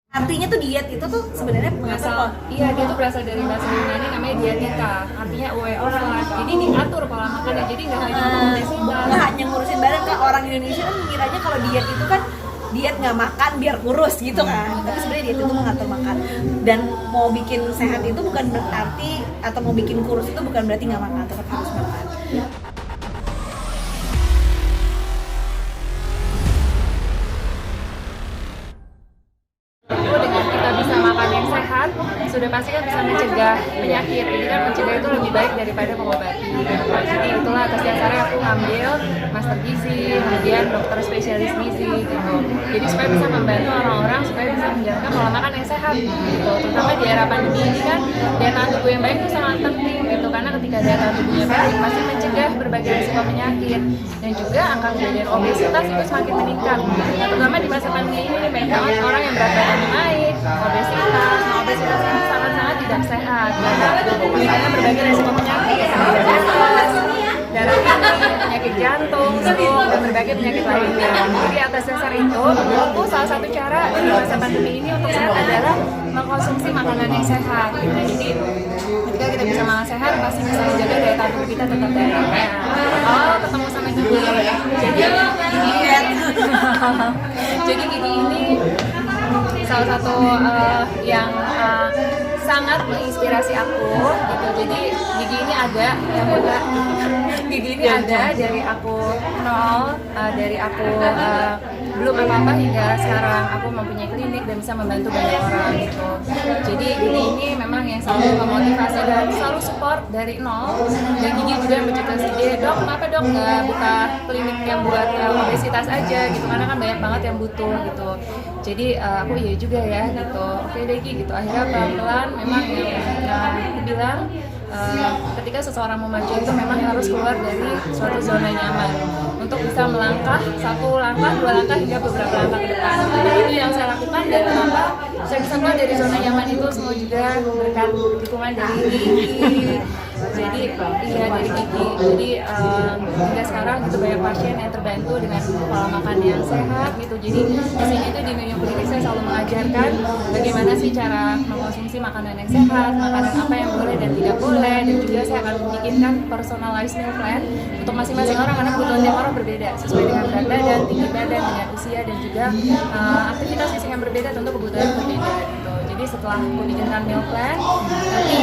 Artinya tuh diet itu tuh sebenarnya Berasal, iya dia tuh berasal dari bahasa Yunani namanya dietika, artinya way of life. Jadi diatur pola makannya, jadi nggak hanya untuk obesitas. nggak hanya ngurusin badan. Kan orang Indonesia kan mengiranya kalau diet itu kan diet nggak makan biar kurus gitu kan, tapi sebenarnya diet itu mengatur makan. Dan mau bikin sehat itu bukan berarti, atau mau bikin kurus itu bukan berarti nggak makan, tetap harus makan. Dengan kita bisa makan yang sehat, sudah pasti kan bisa mencegah penyakit. Jadi kan mencegah itu lebih baik daripada mengobati. Jadi itulah atas dasarnya aku ngambil master gizi, kemudian dokter spesialis gizi gitu. Jadi supaya bisa membantu orang-orang supaya bisa menjalankan pola makan yang sehat gitu. Terutama di era pandemi ini kan daya tahan tubuh yang baik itu sangat penting gitu, karena ketika daya tahan tubuhnya baik pasti mencegah berbagai risiko penyakit, dan juga angka kejadian obesitas itu semakin meningkat. Nah, terutama di masa pandemi ini banyak banget orang yang berat badannya naik, obesitas. Nah, obesitas ini sangat-sangat tidak sehat karena meningkatkan berbagai risiko penyakit, diabetes, darah tinggi, penyakit jantung, stroke, dan berbagai penyakit lainnya. Jadi atas dasar itu, menurutku salah satu cara di masa pandemi ini untuk sehat adalah mengkonsumsi makanan yang sehat. Nah, jadi ketika kita bisa makan sehat, pasti bisa menjaga daya tahan tubuh kita tetap baik. Oh, ketemu sama Gigi. Jadi jadi Gigi ini salah satu yang sangat menginspirasi aku gitu. Jadi Gigi ini ada Gigi ini ada dari aku nol, dari aku belum apa-apa hingga sekarang aku mempunyai klinik dan bisa membantu banyak orang gitu. Jadi Gigi ini memang yang selalu memotivasi dan selalu support dari nol. Dan Gigi juga yang bercerita ide, dok kenapa dok nggak buka klinik yang buat obesitas aja gitu, karena kan banyak banget yang butuh gitu. Jadi aku iya juga ya gitu, oke deh gitu. Akhirnya pelan-pelan memang yang aku bilang, ketika seseorang mau maju itu memang harus keluar dari suatu zona nyaman untuk bisa melangkah satu langkah, dua langkah, hingga beberapa langkah ke depan. Dan itu yang saya lakukan, dan kenapa saya bisa keluar dari zona nyaman itu semua juga berkat dukungan dari Gigi. Jadi iya dari Gigi. Jadi hingga sekarang gitu banyak pasien yang terbantu dengan pola makan yang sehat gitu. Jadi di sini tuh di New Clinic saya selalu mengajarkan bagaimana sih cara mengkonsumsi makanan yang sehat, makanan apa yang boleh dan tidak boleh, dan juga saya akan membikinkan personalized meal plan untuk masing-masing orang, karena kebutuhan tiap orang berbeda sesuai dengan berat badan, tinggi badan, dengan usia, dan juga aktivitas fisik yang berbeda, tentu kebutuhan berbeda gitu. Jadi setelah membikinkan meal plan, nanti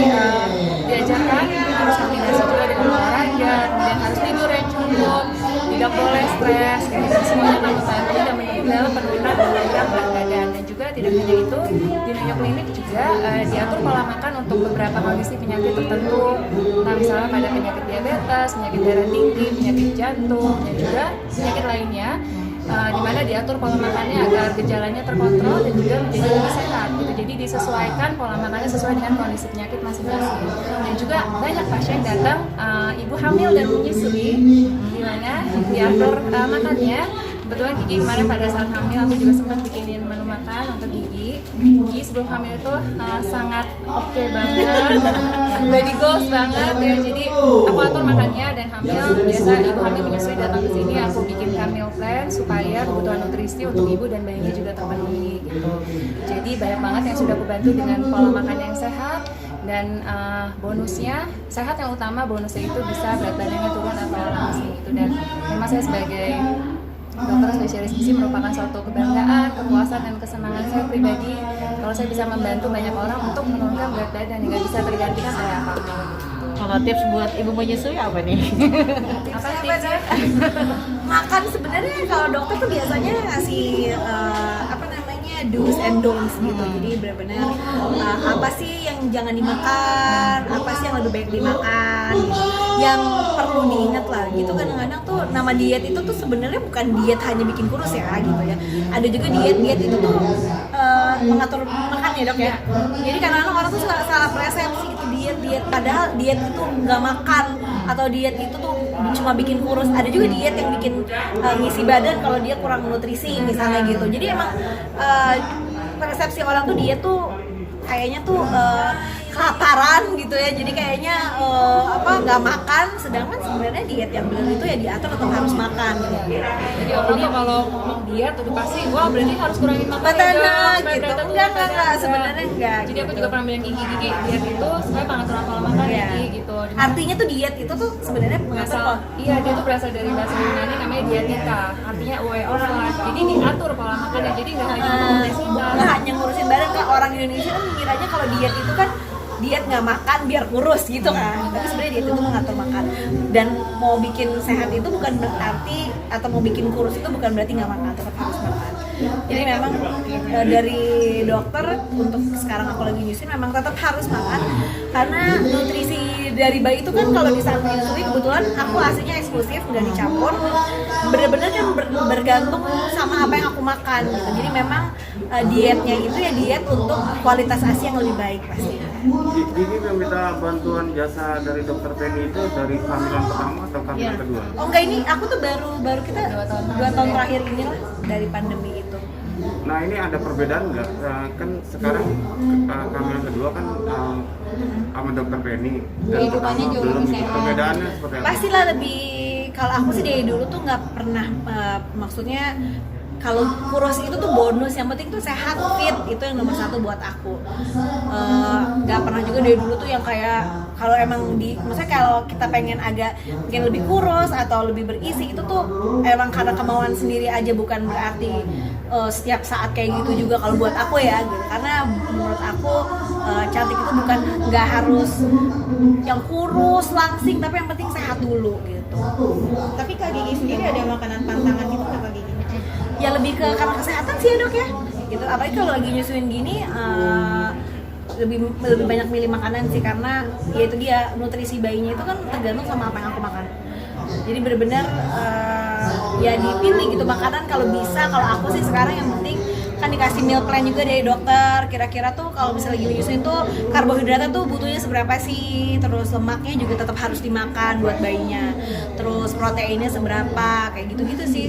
diajarkan harus kombinasi juga dengan olahraga, kemudian harus tidur yang cukup, tidak boleh stres, kayak gitu. Semuanya akan membantu dan mendukung dalam penurunan berat badan. Dan juga tidak hanya itu, di New Clinic juga diatur pola makan untuk beberapa kondisi penyakit tertentu. Nah, misalnya pada penyakit diabetes, penyakit darah tinggi, penyakit jantung, dan juga penyakit lainnya, di mana diatur pola makannya agar gejalanya terkontrol dan juga menjadi lebih sehat gitu. Jadi disesuaikan pola makannya sesuai dengan kondisi penyakit masing-masing. Dan juga banyak pasien datang ibu hamil dan menyusui, di mana diatur makannya. Kebetulan Gigi kemarin pada saat hamil aku juga sempat bikinin menu makan untuk Gigi. Gigi sebelum hamil itu sangat oke banget, body goals banget ya. Jadi aku atur makannya, dan hamil biasa ibu hamil menyusui datang ke sini aku bikinkan meal plan supaya kebutuhan nutrisi untuk ibu dan bayinya juga terpenuhi gitu. Jadi banyak banget yang sudah aku bantu dengan pola makan yang sehat. Dan bonusnya sehat, yang utama bonusnya itu bisa berat badannya turun atau langsing gitu. Dan memang saya sebagai dokter spesialis gizi merupakan suatu kebanggaan, kepuasan, dan kesenangan saya pribadi kalau saya bisa membantu banyak orang untuk menurunkan berat badan hingga bisa tergantikan oleh apapun. Kalau tips buat ibu menyusui apa nih? Apa tipsnya? Makan sebenarnya kalau dokter tuh biasanya ngasih do's and don'ts gitu. Jadi benar-benar apa sih yang jangan dimakan, apa sih yang lebih baik dimakan gitu. Yang perlu diingat lah gitu. Kadang-kadang tuh nama diet itu tuh sebenarnya bukan diet hanya bikin kurus ya gitu ya. Ada juga diet itu tuh mengatur makan ya dok ya. Jadi kadang-kadang orang tuh salah persepsi gitu, diet padahal diet itu nggak makan, atau diet itu tuh cuma bikin kurus. Ada juga diet yang bikin ngisi badan kalau dia kurang nutrisi misalnya gitu. Jadi emang persepsi orang tuh diet tuh kayaknya tuh kelaparan gitu ya, jadi kayaknya nggak makan, sedangkan sebenarnya diet yang benar itu ya diatur tetap harus makan gitu. Jadi orang tuh kalau ngomong diet udah pasti wah berarti harus kurangin makan Betul, ya, gitu. Enggak, sebenarnya enggak, jadi aku gitu. juga pernah bilang gigi diet itu supaya pengaturan pola makan Iya. gigi gitu. Artinya tuh diet itu tuh sebenarnya pengatur Berasal, iya dia tuh berasal dari bahasa Yunani namanya dietika, artinya way of life. Jadi diatur pola makannya, jadi nggak hanya ngurusin nggak hanya ngurusin badan. Kan orang Indonesia kan mikirnya kalau diet itu kan diet nggak makan biar kurus gitu kan, tapi sebenarnya diet itu mengatur makan. Dan mau bikin sehat itu bukan berarti, atau mau bikin kurus itu bukan berarti nggak makan, tetap harus makan. Jadi memang dari dokter untuk sekarang aku lagi nyusun memang tetap harus makan, karena nutrisi dari bayi itu kan kalau di saat menyusui kebetulan aku aslinya eksklusif nggak dicampur, bener-bener kan bergantung sama apa yang aku makan gitu. Jadi memang dietnya itu ya diet untuk kualitas ASI yang lebih baik pasti. Gigi meminta bantuan jasa dari dokter Penny itu dari kehamilan pertama atau kehamilan kedua? Oh enggak, ini aku tuh baru kita 2 tahun terakhir ini lah dari pandemi itu. Nah ini ada perbedaan nggak? Kan sekarang kehamilan kedua kan sama dokter Penny dan pertama belum. Perbedaannya seperti apa? Pastilah lebih, kalau aku sih dari dulu tuh nggak pernah maksudnya kalau kurus itu tuh bonus, yang penting tuh sehat, fit, itu yang nomor 1 buat aku. Nggak pernah juga dari dulu tuh yang kayak kalau emang maksudnya kalau kita pengen agak mungkin lebih kurus atau lebih berisi itu tuh emang karena kemauan sendiri aja, bukan berarti setiap saat kayak gitu juga kalau buat aku ya gitu. Karena menurut aku cantik itu bukan nggak harus yang kurus langsing, tapi yang penting sehat dulu gitu. Tapi Kak Gigi sendiri ada makanan pantangan gitu nggak Kak Gigi? Ya lebih ke karena kesehatan sih ya dok ya gitu. Apalagi kalau lagi nyusuin gini lebih banyak milih makanan sih, karena ya itu dia, nutrisi bayinya itu kan tergantung sama apa yang aku makan. Jadi benar-benar ya dipilih gitu makanan kalau bisa. Kalau aku sih sekarang yang penting kan dikasih meal plan juga dari dokter, kira-kira tuh kalau misalnya lagi menyusuin tuh karbohidratnya tuh butuhnya seberapa sih, terus lemaknya juga tetap harus dimakan buat bayinya, terus proteinnya seberapa, kayak gitu-gitu sih.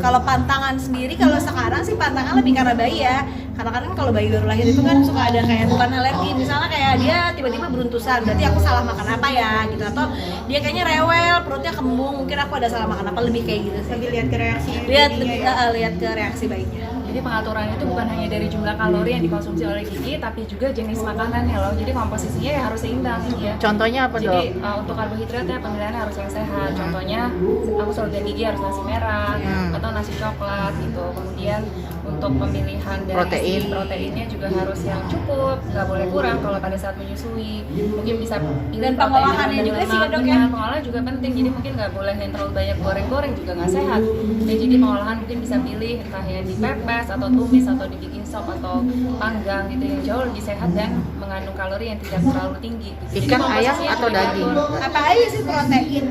Kalau pantangan sendiri, kalau sekarang sih pantangan lebih karena bayi ya, karena kan kalau bayi baru lahir itu kan suka ada kayak bukan alergi, misalnya kayak dia tiba-tiba beruntusan, berarti aku salah makan apa ya gitu, atau dia kayaknya rewel, perutnya kembung, mungkin aku ada salah makan apa, lebih kayak gitu sih. Lebih lihat ke reaksi Lihat ke reaksi bayinya. Jadi pengaturan itu bukan hanya dari jumlah kalori yang dikonsumsi oleh Gigi, tapi juga jenis makanannya loh. Jadi komposisinya ya harus seimbang ya. Contohnya apa dok? Jadi untuk karbohidratnya pemilihannya harus yang sehat. Contohnya aku selalu bilang Gigi harus nasi merah atau nasi coklat gitu. Kemudian untuk pemilihan dari proteinnya juga harus yang cukup, nggak boleh kurang kalau pada saat menyusui. Mungkin bisa pilih Dan pengolahannya juga sih ya, dok, ya. Pengolahan juga penting. Jadi mungkin nggak boleh yang terlalu banyak goreng-goreng, juga nggak sehat. Dan jadi pengolahan mungkin bisa pilih entah yang dipepes atau tumis atau dibikin sop atau panggang gitu, yang jauh lebih sehat dan mengandung kalori yang tidak terlalu tinggi. Jadi Ikan, ayam komposisinya atau juga daging? diatur. Apa aja sih protein,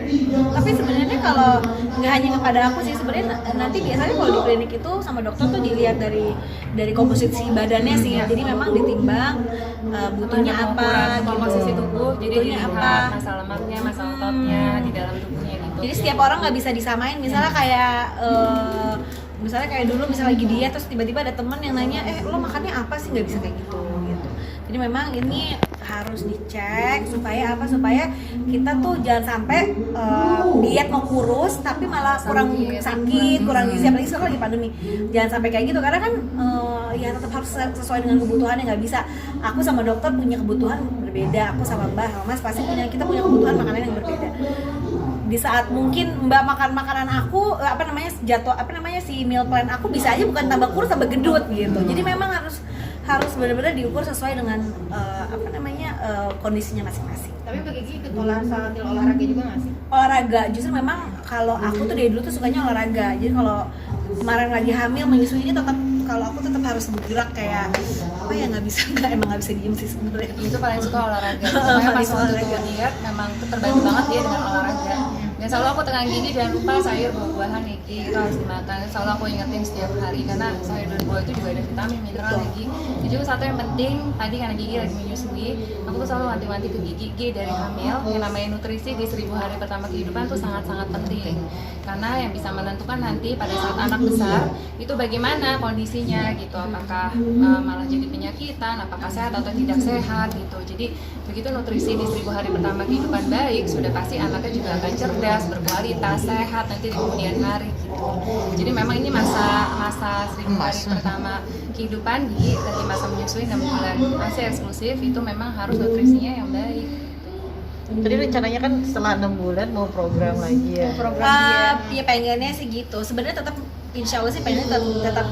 tapi sebenarnya kalau nggak hanya kepada aku sih, sebenarnya nanti biasanya kalau di klinik itu sama dokter tuh dilihat dari komposisi badannya sih, jadi memang ditimbang butuhnya Ada apa pengukuran gitu, komposisi tubuh, jadi butuhnya dilihat masa lemaknya, masa ototnya di dalam tubuhnya gitu. Jadi setiap orang nggak bisa disamain, misalnya kayak dulu misalnya lagi diet terus tiba-tiba ada teman yang nanya, lo makannya apa sih, nggak bisa kayak gitu. Jadi memang ini harus dicek supaya kita tuh jangan sampai diet mau kurus tapi malah kurang sakit, kurang gizi, apalagi sekarang lagi pandemi. Jangan sampai kayak gitu, karena kan ya tetap harus sesuai dengan kebutuhannya. Nggak bisa aku sama dokter punya kebutuhan berbeda, aku sama Mbak sama Mas pasti kita punya kebutuhan makanan yang berbeda. Di saat mungkin Mbak makan makanan aku si meal plan aku bisa aja bukan tambah kurus, tambah gendut gitu. Jadi memang harus benar-benar diukur sesuai dengan kondisinya masing-masing. Tapi Kak Gigi ikut olahraga juga nggak sih? Olahraga, justru memang kalau aku tuh dari dulu tuh sukanya olahraga. Jadi kalau kemarin lagi hamil menyusui ini kalau aku tetap harus bergerak, kayak apa ya, emang nggak bisa diem sih sebenarnya. Itu paling suka olahraga. Makanya pas waktu tubuh diet memang terbantu banget dia dengan olahraga. Dan selalu aku tekan Gigi jangan lupa sayur, buah-buahan Gigi itu harus dimakan. Selalu aku ingetin setiap hari karena sayur dan buah itu juga ada vitamin, mineral Gigi. Jadi juga satu yang penting, tadi karena Gigi lagi menyusui, aku tuh selalu wanti-wanti ke Gigi, dari hamil, yang namanya nutrisi di 1000 hari pertama kehidupan tuh sangat-sangat penting. Karena yang bisa menentukan nanti pada saat anak besar, itu bagaimana kondisinya gitu, apakah malah jadi penyakitan, apakah sehat atau tidak sehat gitu. Jadi begitu nutrisi di 1000 hari pertama kehidupan baik, sudah pasti anaknya juga akan cerdas, berkualitas, sehat nanti di kemudian hari gitu. Jadi memang ini masa 1000 hari pertama kehidupan, Gigi lagi masa menyusui 6 bulan, masih eksklusif, itu memang harus nutrisinya yang baik. Tadi rencananya kan setelah 6 bulan mau program lagi ya. Ya pengennya sih gitu. Sebenarnya tetap insya Allah sih pengennya tetap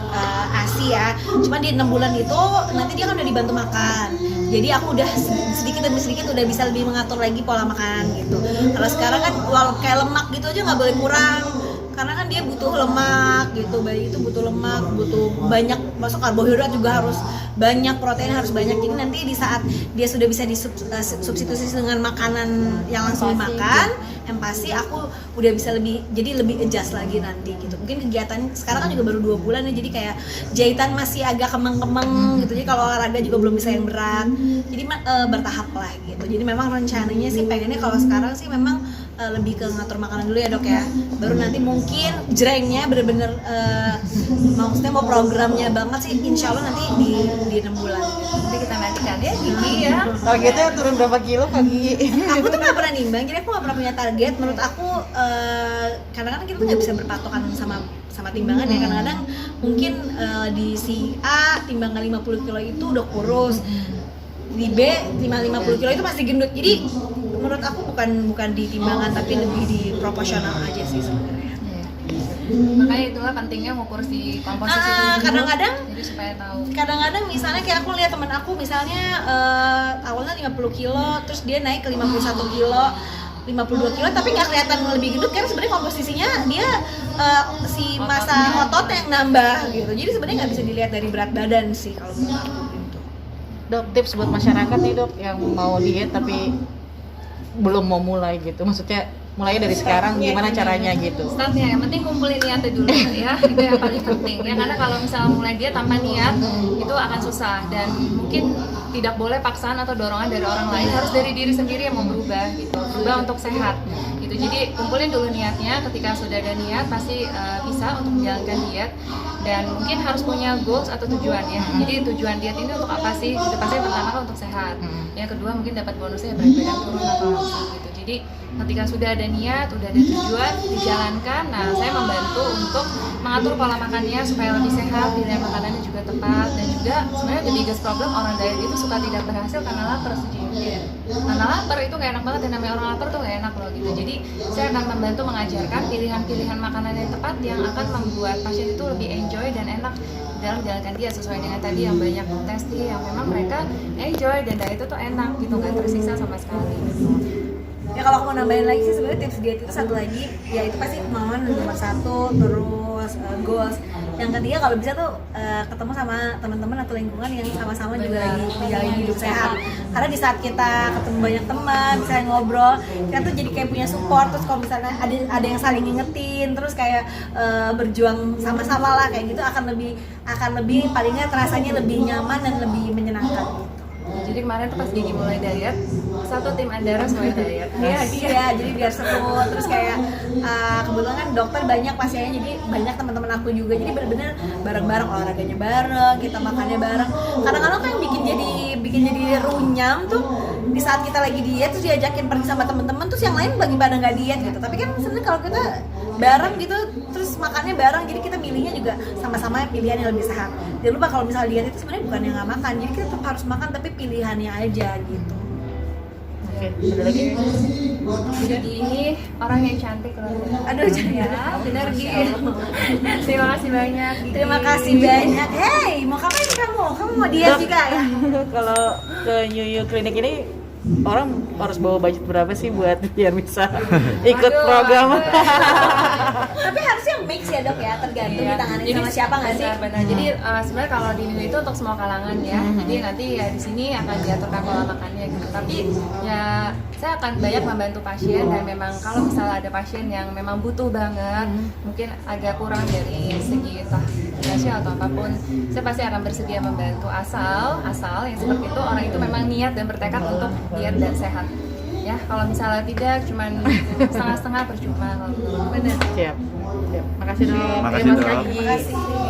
ASI ya. Cuma di 6 bulan itu nanti dia kan udah dibantu makan. Jadi aku udah sedikit demi sedikit udah bisa lebih mengatur lagi pola makan gitu. Kalau sekarang kan walau kayak lemak gitu aja nggak boleh kurang. Karena kan dia butuh lemak gitu, bayi itu butuh lemak, butuh banyak, masuk karbohidrat juga harus banyak, protein harus banyak. Jadi nanti di saat dia sudah bisa disubstitusi dengan makanan yang langsung dimakan, yang pasti aku udah bisa lebih adjust lagi nanti gitu. Mungkin kegiatan sekarang kan juga baru 2 bulan ya, jadi kayak jahitan masih agak kemeng-kemeng gitu. Jadi kalau olahraga juga belum bisa yang berat. Jadi bertahap lah gitu. Jadi memang rencananya sih pengennya kalau sekarang sih memang lebih ke ngatur makanan dulu ya dok ya, baru nanti mungkin jrengnya bener-bener maksudnya mau programnya banget sih insya Allah nanti di 6 bulan gitu. Nanti kita nantikan ya Gigi ya. Targetnya turun berapa kilo Kak Gigi? Aku tuh nggak pernah nimbang, jadi aku nggak pernah punya target. Menurut aku kadang-kadang kita tuh nggak bisa berpatokan sama timbangan ya. Kadang-kadang mungkin di si A timbangan 50 kilo itu udah kurus, di B 50 kilo itu masih gendut. Jadi menurut aku bukan di timbangan tapi lebih di proporsional aja sih sebenarnya. Makanya itulah pentingnya ngukur si komposisi tubuh. Kadang-kadang jadi supaya tahu. Kadang-kadang misalnya kayak aku lihat teman aku misalnya awalnya 50 kilo terus dia naik ke 51 kilo 52 kilo tapi nggak kelihatan lebih gendut karena sebenarnya komposisinya dia si massa otot yang nambah gitu. Jadi sebenarnya nggak bisa dilihat dari berat badan sih kalau menurut aku gitu. Dok, tips buat masyarakat nih dok yang mau diet tapi belum mau mulai gitu, maksudnya mulainya dari sekarang gimana caranya gitu. Startnya yang penting kumpulin niatnya dulu ya, itu yang paling penting ya, karena kalau misalnya mulai dia tanpa niat itu akan susah dan mungkin tidak boleh paksaan atau dorongan dari orang lain, harus dari diri sendiri yang mau berubah gitu, berubah untuk sehat gitu. Jadi kumpulin dulu niatnya, ketika sudah ada niat pasti bisa untuk menjalankan diet dan mungkin harus punya goals atau tujuan ya. Jadi tujuan diet ini untuk apa sih? Itu pasti yang pertama kan untuk sehat. Yang kedua mungkin dapat bonusnya berat badan turun atau langsung gitu. Jadi ketika sudah ada niat, udah ada tujuan, dijalankan. Nah, saya membantu untuk mengatur pola makannya supaya lebih sehat, pilihan makanannya juga tepat dan juga sebenarnya the biggest problem orang diet itu suka tidak berhasil karena lapar sejujurnya. Karena lapar itu gak enak banget, yang namanya orang lapar tuh gak enak loh gitu. Jadi saya akan membantu mengajarkan pilihan-pilihan makanan yang tepat yang akan membuat pasien itu lebih enjoy dan enak dalam menjalankan diet sesuai dengan tadi yang banyak testing yang memang mereka enjoy dan diet itu tuh enak gitu, nggak tersiksa sama sekali gitu. Ya kalau aku mau nambahin lagi sih sebenarnya tips diet itu satu lagi ya itu pasti kemauan nomor 1, terus goals. Yang ketiga kalau bisa tuh ketemu sama teman-teman atau lingkungan yang sama-sama juga lagi menjalani hidup sehat. Karena di saat kita ketemu banyak teman, misalnya ngobrol, kita tuh jadi kayak punya support. Terus kalau misalnya ada yang saling ngingetin, terus kayak berjuang sama-sama lah kayak gitu akan lebih palingnya terasanya lebih nyaman dan lebih menyenangkan gitu. Jadi kemarin tuh pas Gigi mulai diet, satu tim Andara mulai diet. Iya, jadi biar seru. Terus kayak kebetulan kan dokter banyak pasiennya, jadi banyak teman-teman aku juga. Jadi benar-benar bareng-bareng, olahraganya bareng, kita makannya bareng. Kadang-kadang kan yang bikin jadi runyam tuh di saat kita lagi diet terus diajakin pergi sama teman-teman terus yang lain bagi pada nggak diet gitu. Tapi kan sebenarnya kalau kita bareng gitu terus makannya bareng, jadi kita milihnya juga sama-sama pilihan yang lebih sehat. Jangan lupa kalau misalnya diet itu sebenarnya bukan yang nggak makan, jadi kita tetap harus makan tapi pilihannya aja gitu. Oke, ada lagi? Jadi ini orang yang cantik loh. Aduh, ya, benar Gigi. Terima kasih banyak. Gigi. Terima kasih banyak. Hey, mau kapan kamu? Kamu mau diet juga ya? Kalau ke New You Clinic ini orang harus bawa budget berapa sih buat biar bisa ikut Waduh, program? Tapi harusnya mix ya dok ya, tergantung Iya. ditangani Jadi, sama siapa nggak sih? benar-benar. Jadi sebenarnya kalau di Niu itu untuk semua kalangan ya. Jadi nanti ya di sini akan diaturkan pola makannya gitu. Tapi ya saya akan banyak membantu pasien dan memang kalau misalnya ada pasien yang memang butuh banget, mungkin agak kurang dari segi entah finansial atau apapun, saya pasti akan bersedia membantu asal yang seperti itu orang itu memang niat dan bertekad untuk diet dan sehat. Ya, kalau misalnya tidak, cuman setengah-setengah percuma kalau gitu. Bener. Siap. Makasih dok. Makasih, Terima Dok. kasih. Terima kasih.